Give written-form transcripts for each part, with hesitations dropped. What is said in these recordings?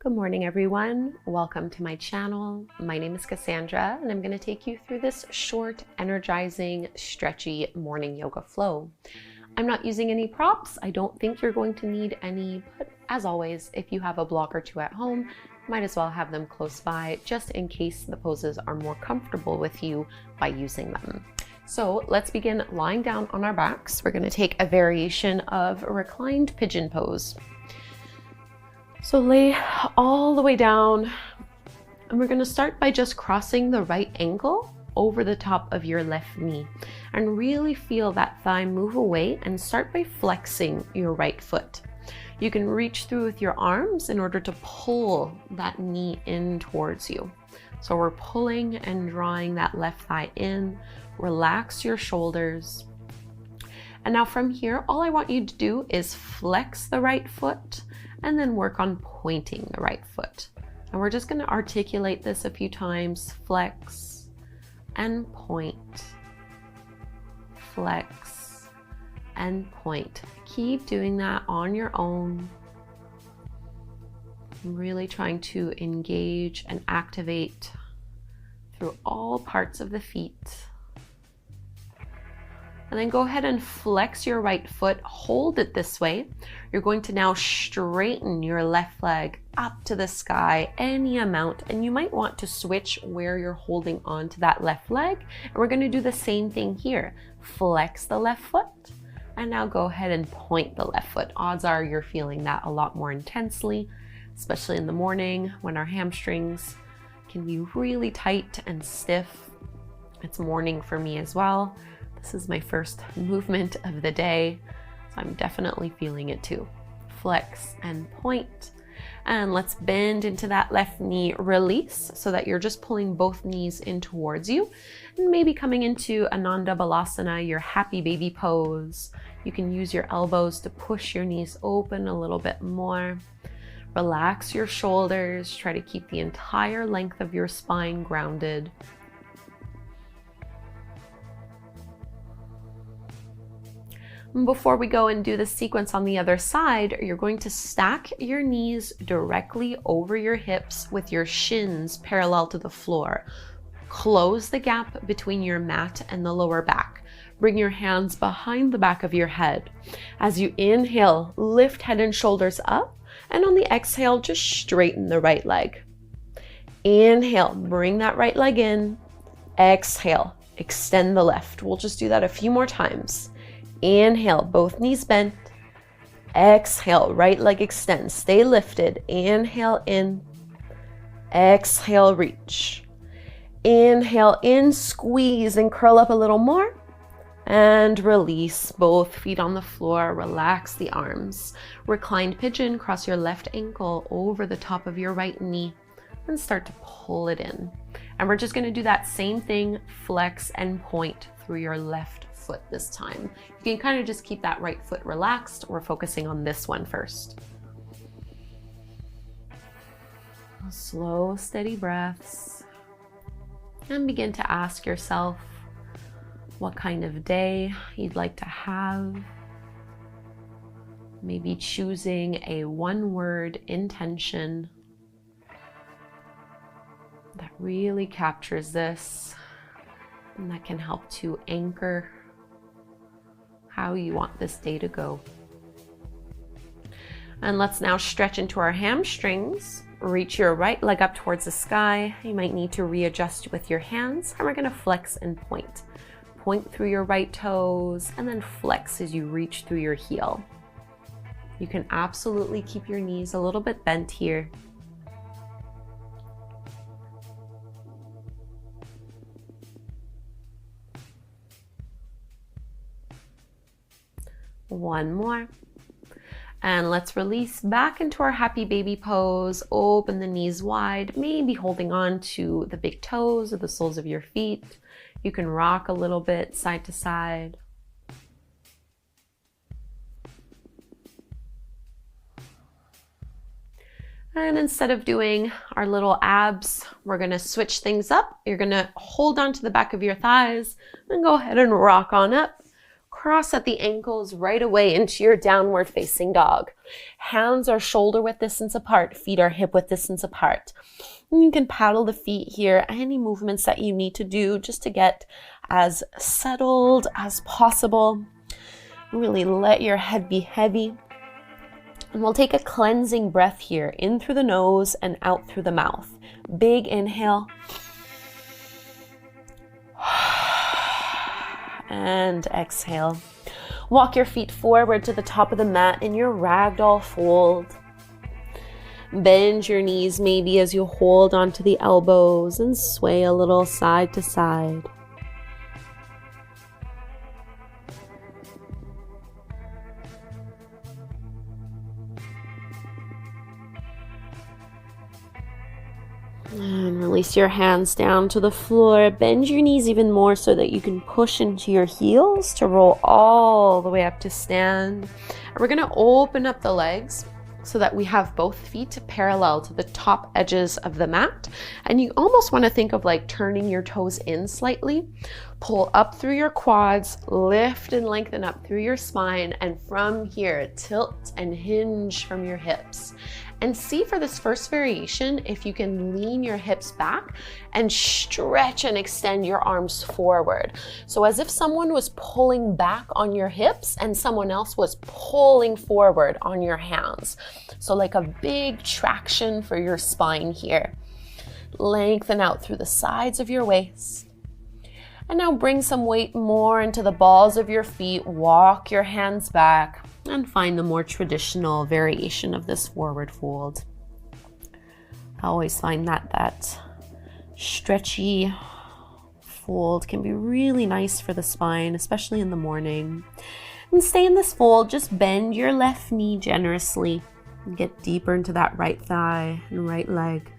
Good morning, everyone. Welcome to my channel. My name is Kassandra, and I'm going to take you through this short, energizing, stretchy morning yoga flow. I'm not using any props. I don't think you're going to need any, but as always, if you have a block or two at home, might as well have them close by just in case the poses are more comfortable with you by using them. So let's begin lying down on our backs. We're going to take a variation of a reclined pigeon pose. So lay all the way down, and we're going to start by just crossing the right ankle over the top of your left knee and really feel that thigh move away, and start by flexing your right foot. You can reach through with your arms in order to pull that knee in towards you. So we're pulling and drawing that left thigh in. Relax your shoulders. And now from here, all I want you to do is flex the right foot and then work on pointing the right foot. And we're just going to articulate this a few times. Flex and point. Flex and point. Keep doing that on your own. I'm really trying to engage and activate through all parts of the feet. And then go ahead and flex your right foot, hold it this way. You're going to now straighten your left leg up to the sky any amount, and you might want to switch where you're holding on to that left leg. And we're going to do the same thing here. Flex the left foot, and now go ahead and point the left foot. Odds are you're feeling that a lot more intensely, especially in the morning when our hamstrings can be really tight and stiff. It's morning for me as well. This is my first movement of the day, so I'm definitely feeling it too. Flex and point. And let's bend into that left knee, release, so that you're just pulling both knees in towards you. And maybe coming into Ananda Balasana, your happy baby pose. You can use your elbows to push your knees open a little bit more. Relax your shoulders. Try to keep the entire length of your spine grounded. Before we go and do the sequence on the other side, you're going to stack your knees directly over your hips with your shins parallel to the floor. Close the gap between your mat and the lower back. Bring your hands behind the back of your head. As you inhale, lift head and shoulders up, and on the exhale, just straighten the right leg. Inhale, bring that right leg in. Exhale, extend the left. We'll just do that a few more times. Inhale, both knees bent. Exhale, right leg extends. Stay lifted. Inhale in. Exhale, reach. Inhale in, squeeze and curl up a little more. And release, both feet on the floor. Relax the arms. Reclined pigeon, cross your left ankle over the top of your right knee and start to pull it in. And we're just going to do that same thing, flex and point through your left foot this time. You can kind of just keep that right foot relaxed. We're focusing on this one first. Slow, steady breaths. And begin to ask yourself what kind of day you'd like to have. Maybe choosing a one-word intention that really captures this and that can help to anchor how you want this day to go. And let's now stretch into our hamstrings. Reach your right leg up towards the sky. You might need to readjust with your hands, and we're going to flex and point. Point through your right toes and then flex as you reach through your heel. You can absolutely keep your knees a little bit bent here. One more. And let's release back into our happy baby pose. Open the knees wide, maybe holding on to the big toes or the soles of your feet. You can rock a little bit side to side. And instead of doing our little abs, we're going to switch things up. You're going to hold on to the back of your thighs and go ahead and rock on up. cross at the ankles right away into your downward facing dog. Hands are shoulder width distance apart, feet are hip width distance apart. And you can paddle the feet here, any movements that you need to do just to get as settled as possible. Really let your head be heavy. And we'll take a cleansing breath here, in through the nose and out through the mouth. Big inhale. And exhale. Walk your feet forward to the top of the mat in your ragdoll fold. Bend your knees maybe as you hold onto the elbows and sway a little side to side. And release your hands down to the floor. Bend your knees even more so that you can push into your heels to roll all the way up to stand. And we're going to open up the legs so that we have both feet parallel to the top edges of the mat. And you almost want to think of like turning your toes in slightly. Pull up through your quads, lift and lengthen up through your spine, and from here, tilt and hinge from your hips. And see for this first variation if you can lean your hips back and stretch and extend your arms forward. So as if someone was pulling back on your hips and someone else was pulling forward on your hands. So like a big traction for your spine here. Lengthen out through the sides of your waist. And now bring some weight more into the balls of your feet. Walk your hands back and find the more traditional variation of this forward fold. I always find that stretchy fold can be really nice for the spine, especially in the morning. And stay in this fold. Just bend your left knee generously and get deeper into that right thigh and right leg.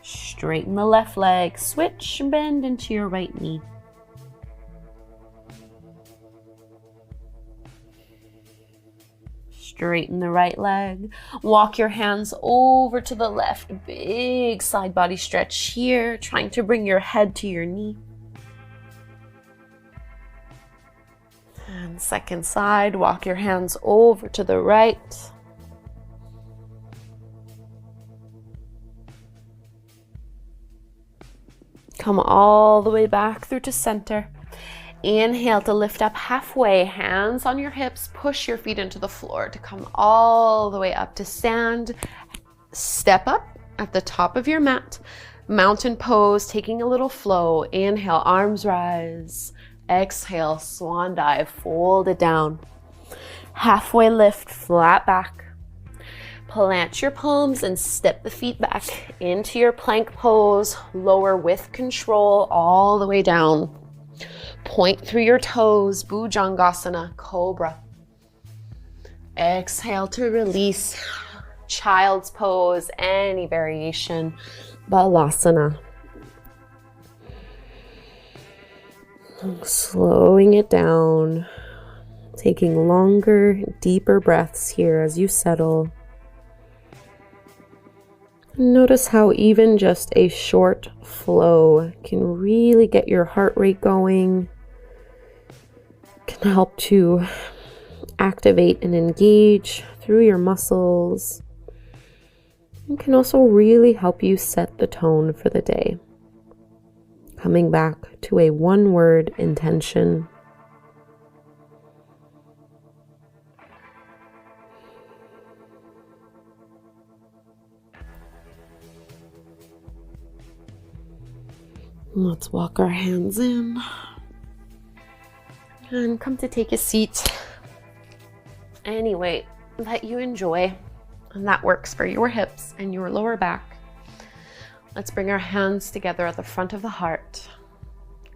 Straighten the left leg, switch, bend into your right knee. Straighten the right leg. Walk your hands over to the left. Big side body stretch here, trying to bring your head to your knee. And second side, walk your hands over to the right. Come all the way back through to center. Inhale to lift up halfway, hands on your hips, push your feet into the floor to come all the way up to stand. Step up at the top of your mat, mountain pose, taking a little flow. Inhale, arms rise. Exhale, swan dive, fold it down. Halfway lift, flat back. Plant your palms and step the feet back into your plank pose. Lower with control all the way down. Point through your toes, Bhujangasana, Cobra. Exhale to release. Child's pose, any variation, Balasana. Slowing it down, taking longer, deeper breaths here as you settle. Notice how even just a short flow can really get your heart rate going, can help to activate and engage through your muscles, and can also really help you set the tone for the day. Coming back to a one-word intention. Let's walk our hands in and come to take a seat any way that you enjoy and that works for your hips and your lower back. Let's bring our hands together at the front of the heart.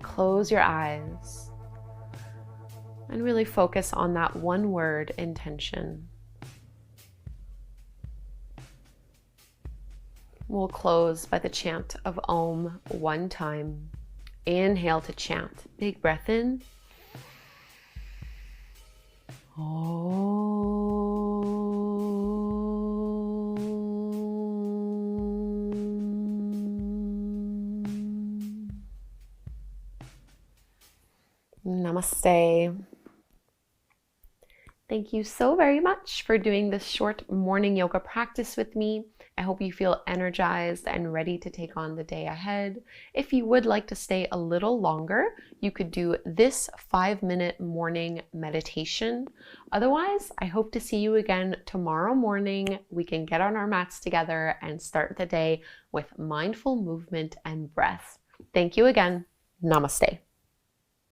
Close your eyes and really focus on that one word intention. We'll close by the chant of Om one time. Inhale to chant. Big breath in. Om. Namaste. Thank you so very much for doing this short morning yoga practice with me. I hope you feel energized and ready to take on the day ahead. If you would like to stay a little longer, you could do this 5-minute morning meditation. Otherwise, I hope to see you again tomorrow morning. We can get on our mats together and start the day with mindful movement and breath. Thank you again. Namaste.